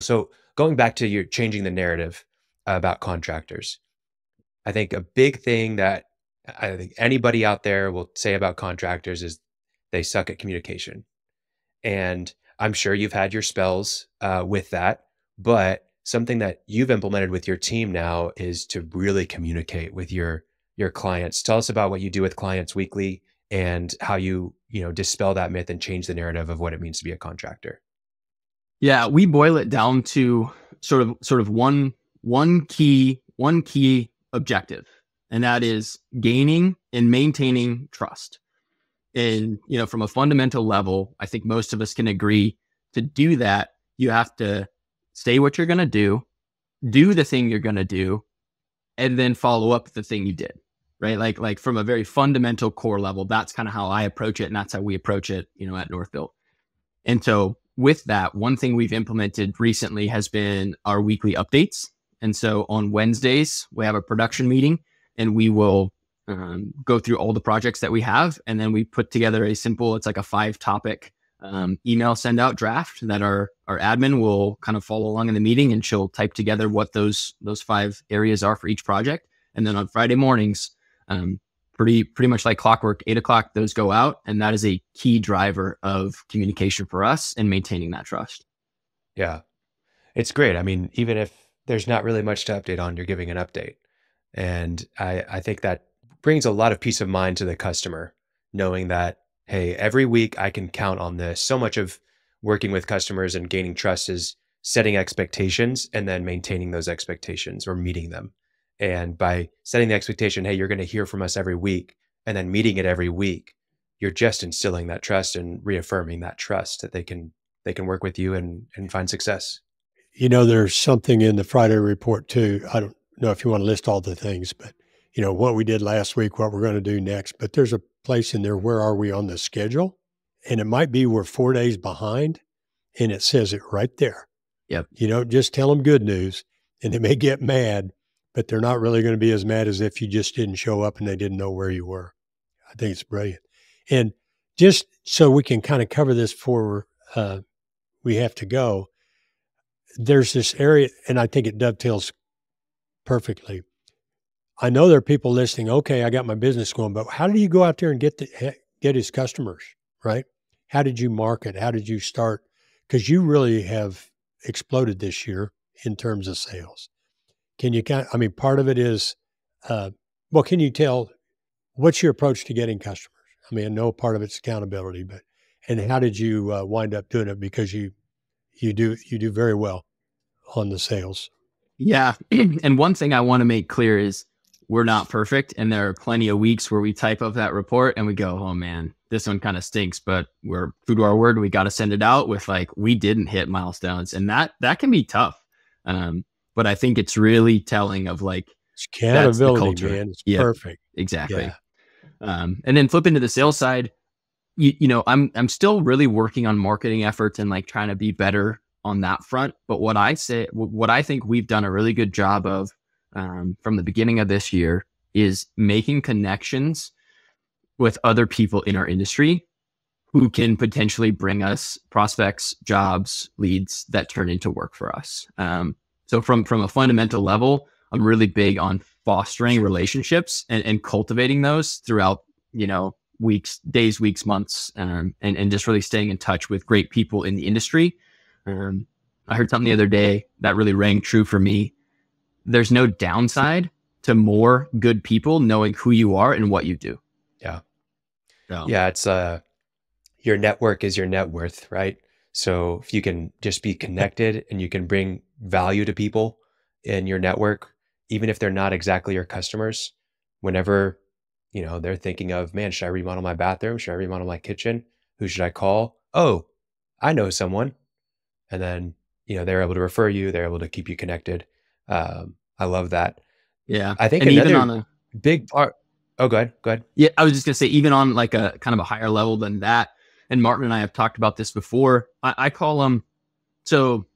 So going back to your changing the narrative about contractors, I think a big thing that I think anybody out there will say about contractors is they suck at communication. And I'm sure you've had your spells with that, but something that you've implemented with your team now is to really communicate with your clients. Tell us about what you do with clients weekly and how you dispel that myth and change the narrative of what it means to be a contractor. Yeah, we boil it down to sort of one key objective, and that is gaining and maintaining trust. And from a fundamental level, I think most of us can agree to do that. You have to say what you're going to do the thing you're going to do, and then follow up the thing you did. Right? Like from a very fundamental core level, that's kind of how I approach it, and that's how we approach it, at Northbuilt. And so with that, one thing we've implemented recently has been our weekly updates. And so on Wednesdays, we have a production meeting, and we will go through all the projects that we have. And then we put together it's like a 5-topic email send out draft that our admin will kind of follow along in the meeting, and she'll type together what those 5 areas are for each project. And then on Friday mornings, pretty much like clockwork, 8 o'clock, those go out. And that is a key driver of communication for us and maintaining that trust. Yeah, it's great. I mean, even if there's not really much to update on, you're giving an update. And I think that brings a lot of peace of mind to the customer, knowing that, hey, every week I can count on this. So much of working with customers and gaining trust is setting expectations and then maintaining those expectations or meeting them. And by setting the expectation, hey, you're going to hear from us every week, and then meeting it every week, you're just instilling that trust and reaffirming that trust that they can work with you and find success. There's something in the Friday report too. I don't know if you want to list all the things, but what we did last week, what we're going to do next, but there's a place in there, where are we on the schedule? And it might be we're 4 days behind, and it says it right there. Yep. Just tell them good news, and they may get mad, but they're not really going to be as mad as if you just didn't show up and they didn't know where you were. I think it's brilliant. And just so we can kind of cover this before we have to go, there's this area, and I think it dovetails perfectly. I know there are people listening, okay, I got my business going, but how do you go out there and get his customers, right? How did you market? How did you start? Because you really have exploded this year in terms of sales. Can you part of it is, can you tell, what's your approach to getting customers? I know part of it's accountability, and how did you wind up doing it? Because you do very well on the sales. Yeah. And one thing I want to make clear is we're not perfect. And there are plenty of weeks where we type up that report and we go, oh man, this one kind of stinks, but we're true to our word. We got to send it out with we didn't hit milestones, and that can be tough. But I think it's really telling of it's accountability, man. It's perfect. Exactly. Yeah. And then flip into the sales side, I'm still really working on marketing efforts and trying to be better on that front. But what I think we've done a really good job of from the beginning of this year is making connections with other people in our industry who can potentially bring us prospects, jobs, leads that turn into work for us. So from a fundamental level, I'm really big on fostering relationships and cultivating those throughout, weeks, days, weeks, months, and just really staying in touch with great people in the industry. I heard something the other day that really rang true for me. There's no downside to more good people knowing who you are and what you do. Yeah. Yeah. It's your network is your net worth, right? So if you can just be connected and you can bring value to people in your network, even if they're not exactly your customers, whenever, they're thinking of, man, should I remodel my bathroom? Should I remodel my kitchen? Who should I call? Oh, I know someone. And then, they're able to refer you. They're able to keep you connected. I love that. Yeah. I think and another even on a big part. Oh, go ahead. Yeah. I was just going to say, even on a kind of a higher level than that, and Martin and I have talked about this before, I call them, so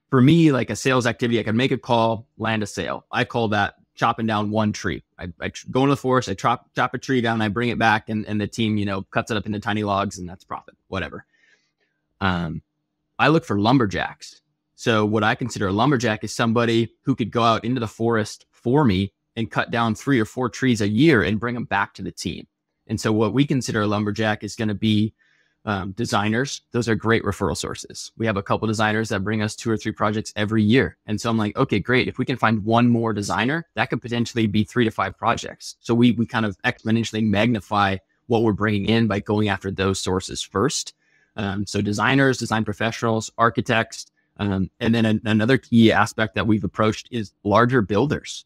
for me, a sales activity, I can make a call, land a sale. I call that chopping down one tree. I go into the forest, I chop a tree down, I bring it back, and the team, cuts it up into tiny logs, and that's profit, whatever. I look for lumberjacks. So what I consider a lumberjack is somebody who could go out into the forest for me and cut down 3 or 4 trees a year and bring them back to the team. And so what we consider a lumberjack is going to be designers. Those are great referral sources. We have a couple designers that bring us 2 or 3 projects every year. And so I'm like, okay, great. If we can find one more designer, that could potentially be 3 to 5 projects. So we kind of exponentially magnify what we're bringing in by going after those sources first. So designers, design professionals, architects, and then another key aspect that we've approached is larger builders.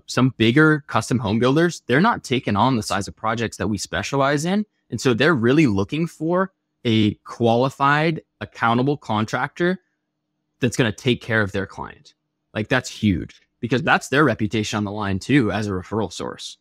Some bigger custom home builders, they're not taking on the size of projects that we specialize in. And so they're really looking for a qualified, accountable contractor that's going to take care of their client. Like, that's huge because that's their reputation on the line too, as a referral source.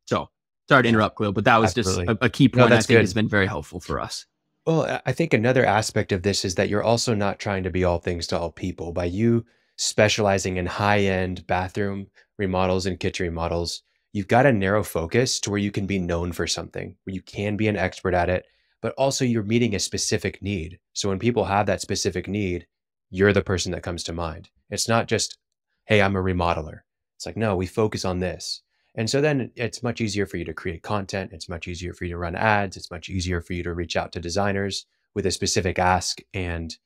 So sorry to interrupt, Khalil, but that was Absolutely. just a key point I think good. has been very helpful for us. Well, I think another aspect of this is that you're also not trying to be all things to all people. By you specializing in high-end bathroom remodels and kitchen remodels, you've got a narrow focus to where you can be known for something, where you can be an expert at it, but also you're meeting a specific need. So when people have that specific need, you're the person that comes to mind. It's not just, hey, I'm a remodeler. It's like, no, we focus on this. And so then it's much easier for you to create content. It's much easier for you to run ads. It's much easier for you to reach out to designers with a specific ask. And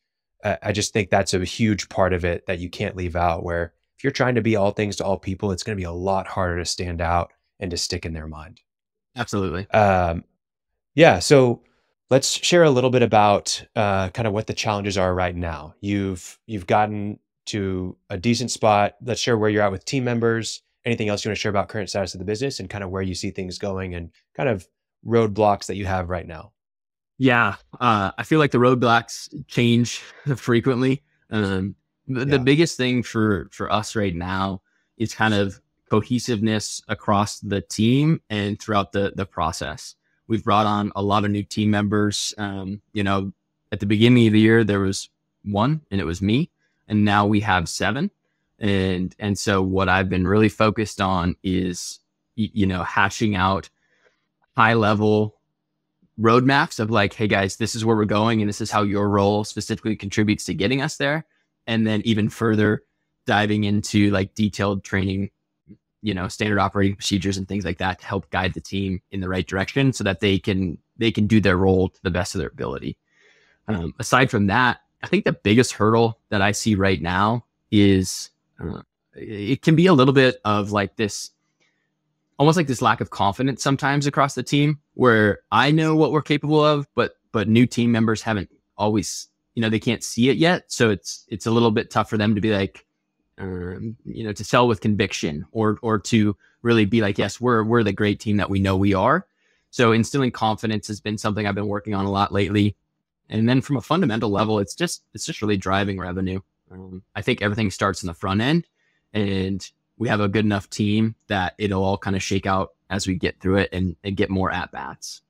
I just think that's a huge part of it that you can't leave out, where if you're trying to be all things to all people, it's going to be a lot harder to stand out and to stick in their mind. Absolutely. Yeah. So let's share a little bit about kind of what the challenges are right now. You've gotten to a decent spot. Let's share where you're at with team members. Anything else you want to share about current status of the business and kind of where you see things going and kind of roadblocks that you have right now? Yeah. I feel like the roadblocks change frequently. The biggest thing for us right now is kind of cohesiveness across the team and throughout the process. We've brought on a lot of new team members. At the beginning of the year, there was 1 and it was me, and now we have 7. And so what I've been really focused on is, hashing out high level roadmaps of like, hey guys, this is where we're going and this is how your role specifically contributes to getting us there. And then even further diving into like detailed training, standard operating procedures and things like that to help guide the team in the right direction so that they can do their role to the best of their ability. Aside from that, I think the biggest hurdle that I see right now is it can be a little bit of like this, almost like this lack of confidence sometimes across the team, where I know what we're capable of, but new team members haven't always, they can't see it yet. So it's a little bit tough for them to be like, to sell with conviction or to really be like, yes, we're the great team that we know we are. So instilling confidence has been something I've been working on a lot lately. And then from a fundamental level, it's just really driving revenue. I think everything starts in the front end, and we have a good enough team that it'll all kind of shake out as we get through it and get more at bats.